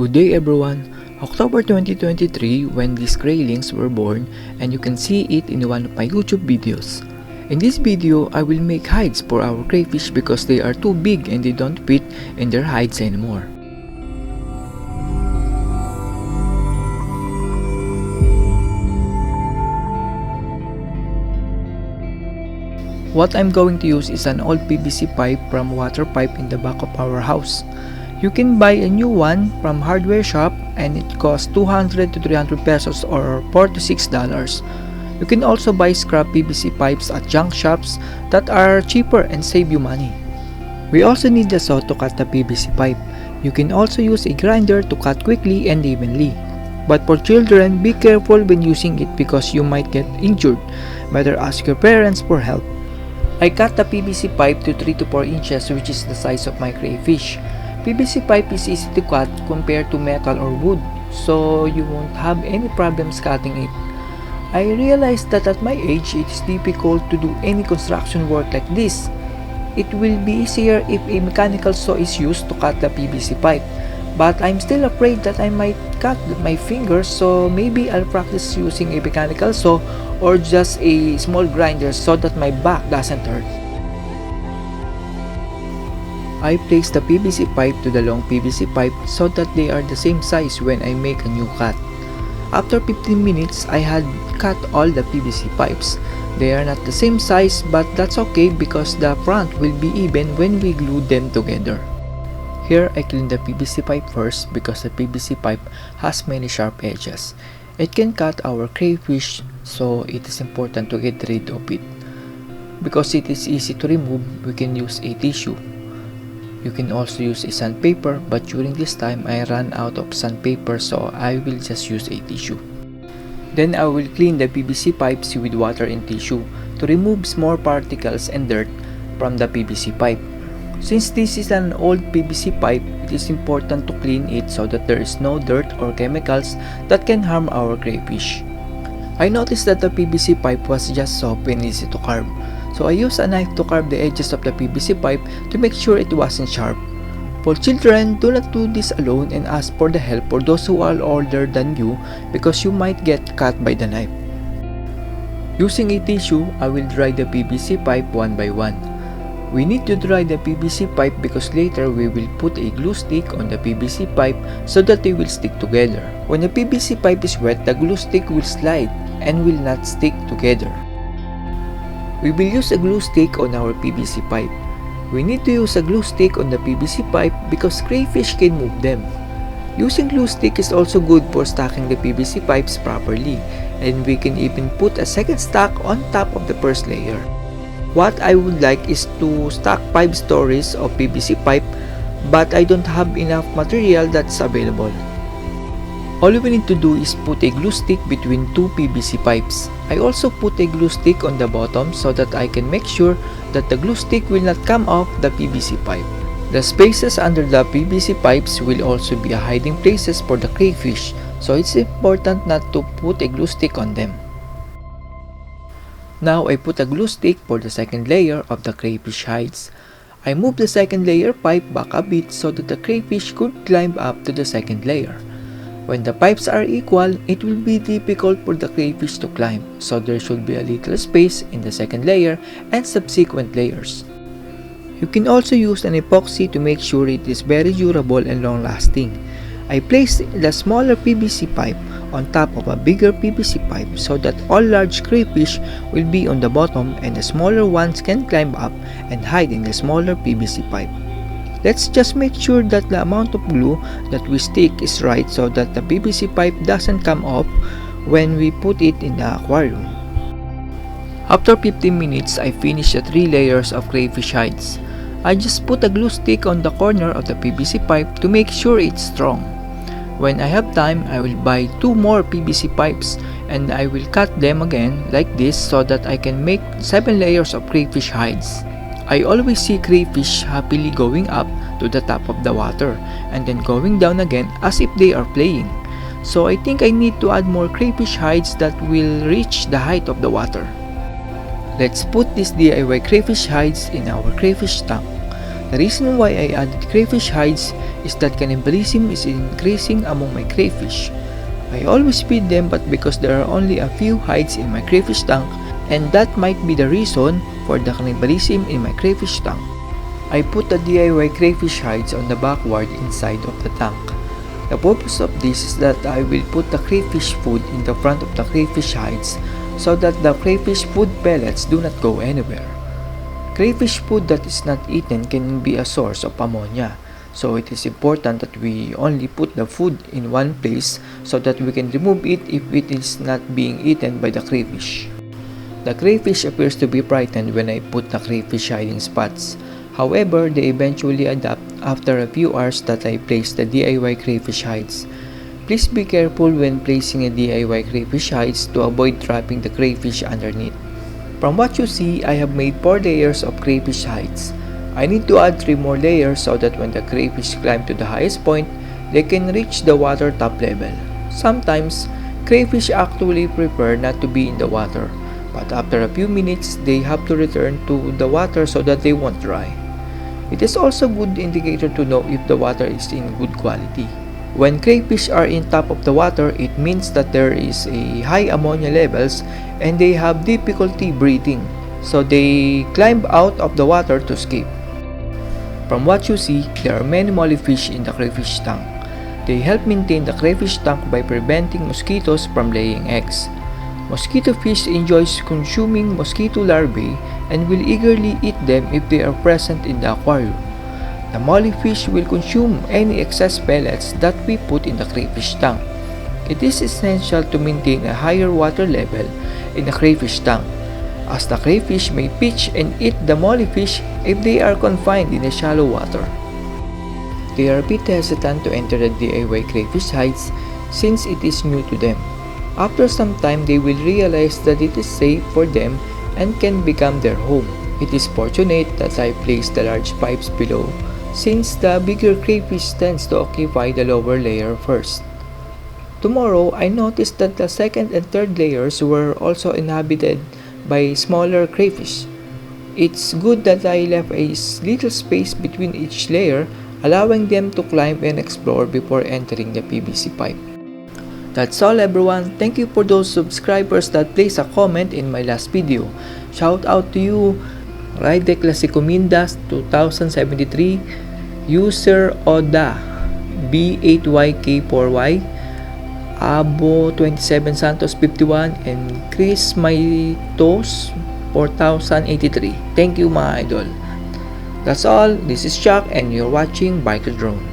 Good day everyone! October 2023 when these graylings were born, and you can see it in one of my YouTube videos. In this video, I will make hides for our crayfish because they are too big and they don't fit in their hides anymore. What I'm going to use is an old PVC pipe from water pipe in the back of our house. You can buy a new one from hardware shop and it costs 200 to 300 pesos or $4 to $6. You can also buy scrap PVC pipes at junk shops that are cheaper and save you money. We also need a saw to cut the PVC pipe. You can also use a grinder to cut quickly and evenly. But for children, be careful when using it because you might get injured. Better ask your parents for help. I cut the PVC pipe to 3 to 4 inches, which is the size of my crayfish. PVC pipe is easy to cut compared to metal or wood, so you won't have any problems cutting it. I realized that at my age, it is difficult to do any construction work like this. It will be easier if a mechanical saw is used to cut the PVC pipe, but I'm still afraid that I might cut my fingers, so maybe I'll practice using a mechanical saw or just a small grinder so that my back doesn't hurt. I place the PVC pipe to the long PVC pipe so that they are the same size when I make a new cut. After 15 minutes, I had cut all the PVC pipes. They are not the same size, but that's okay because the front will be even when we glue them together. Here I clean the PVC pipe first because the PVC pipe has many sharp edges. It can cut our crayfish, so it is important to get rid of it. Because it is easy to remove, we can use a tissue. You can also use a sandpaper, but during this time I ran out of sandpaper, so I will just use a tissue. Then I will clean the PVC pipes with water and tissue to remove small particles and dirt from the PVC pipe. Since this is an old PVC pipe, it is important to clean it so that there is no dirt or chemicals that can harm our crayfish. I noticed that the PVC pipe was just soft and easy to carve. So I used a knife to carve the edges of the PVC pipe to make sure it wasn't sharp. For children, do not do this alone and ask for the help for those who are older than you because you might get cut by the knife. Using a tissue, I will dry the PVC pipe one by one. We need to dry the PVC pipe because later we will put a glue stick on the PVC pipe so that they will stick together. When the PVC pipe is wet, the glue stick will slide and will not stick together. We will use a glue stick on our PVC pipe. We need to use a glue stick on the PVC pipe because crayfish can move them. Using glue stick is also good for stacking the PVC pipes properly, and we can even put a second stack on top of the first layer. What I would like is to stack 5 stories of PVC pipe, but I don't have enough material that's available. All we need to do is put a glue stick between 2 PVC pipes. I also put a glue stick on the bottom so that I can make sure that the glue stick will not come off the PVC pipe. The spaces under the PVC pipes will also be hiding places for the crayfish, so it's important not to put a glue stick on them. Now I put a glue stick for the second layer of the crayfish hides. I move the second layer pipe back a bit so that the crayfish could climb up to the second layer. When the pipes are equal, it will be difficult for the crayfish to climb, so there should be a little space in the second layer and subsequent layers. You can also use an epoxy to make sure it is very durable and long-lasting. I placed the smaller PVC pipe on top of a bigger PVC pipe so that all large crayfish will be on the bottom and the smaller ones can climb up and hide in the smaller PVC pipe. Let's just make sure that the amount of glue that we stick is right so that the PVC pipe doesn't come off when we put it in the aquarium. After 15 minutes, I finished the 3 layers of crayfish hides. I just put a glue stick on the corner of the PVC pipe to make sure it's strong. When I have time, I will buy 2 more PVC pipes and I will cut them again like this so that I can make 7 layers of crayfish hides. I always see crayfish happily going up to the top of the water and then going down again as if they are playing. So I think I need to add more crayfish hides that will reach the height of the water. Let's put these DIY crayfish hides in our crayfish tank. The reason why I added crayfish hides is that cannibalism is increasing among my crayfish. I always feed them, but because there are only a few hides in my crayfish tank, and that might be the reason for the cannibalism in my crayfish tank, I put the DIY crayfish hides on the backward inside of the tank. The purpose of this is that I will put the crayfish food in the front of the crayfish hides so that the crayfish food pellets do not go anywhere. Crayfish food that is not eaten can be a source of ammonia, so it is important that we only put the food in one place so that we can remove it if it is not being eaten by the crayfish. The crayfish appears to be frightened when I put the crayfish hiding spots. However, they eventually adapt after a few hours that I place the DIY crayfish hides. Please be careful when placing a DIY crayfish hides to avoid trapping the crayfish underneath. From what you see, I have made 4 layers of crayfish hides. I need to add 3 more layers so that when the crayfish climb to the highest point, they can reach the water top level. Sometimes, crayfish actually prefer not to be in the water, but after a few minutes, they have to return to the water so that they won't dry. It is also a good indicator to know if the water is in good quality. When crayfish are in top of the water, it means that there is a high ammonia levels and they have difficulty breathing, so they climb out of the water to escape. From what you see, there are many mollyfish in the crayfish tank. They help maintain the crayfish tank by preventing mosquitoes from laying eggs. Mosquito fish enjoys consuming mosquito larvae and will eagerly eat them if they are present in the aquarium. The mollyfish will consume any excess pellets that we put in the crayfish tank. It is essential to maintain a higher water level in the crayfish tank, as the crayfish may pitch and eat the mollyfish if they are confined in the shallow water. They are a bit hesitant to enter the DIY crayfish hides since it is new to them. After some time, they will realize that it is safe for them and can become their home. It is fortunate that I placed the large pipes below, since the bigger crayfish tends to occupy the lower layer first. Tomorrow, I noticed that the second and third layers were also inhabited by smaller crayfish. It's good that I left a little space between each layer, allowing them to climb and explore before entering the PVC pipe. That's all everyone. Thank you for those subscribers that placed a comment in my last video. Shout out to you, Raide Clasicomindas 2073, User Oda B8YK4Y, Abo 27 Santos 51, and Chris Maitos 4083. Thank you mga idol. That's all. This is Chuck and you're watching Biker Drone.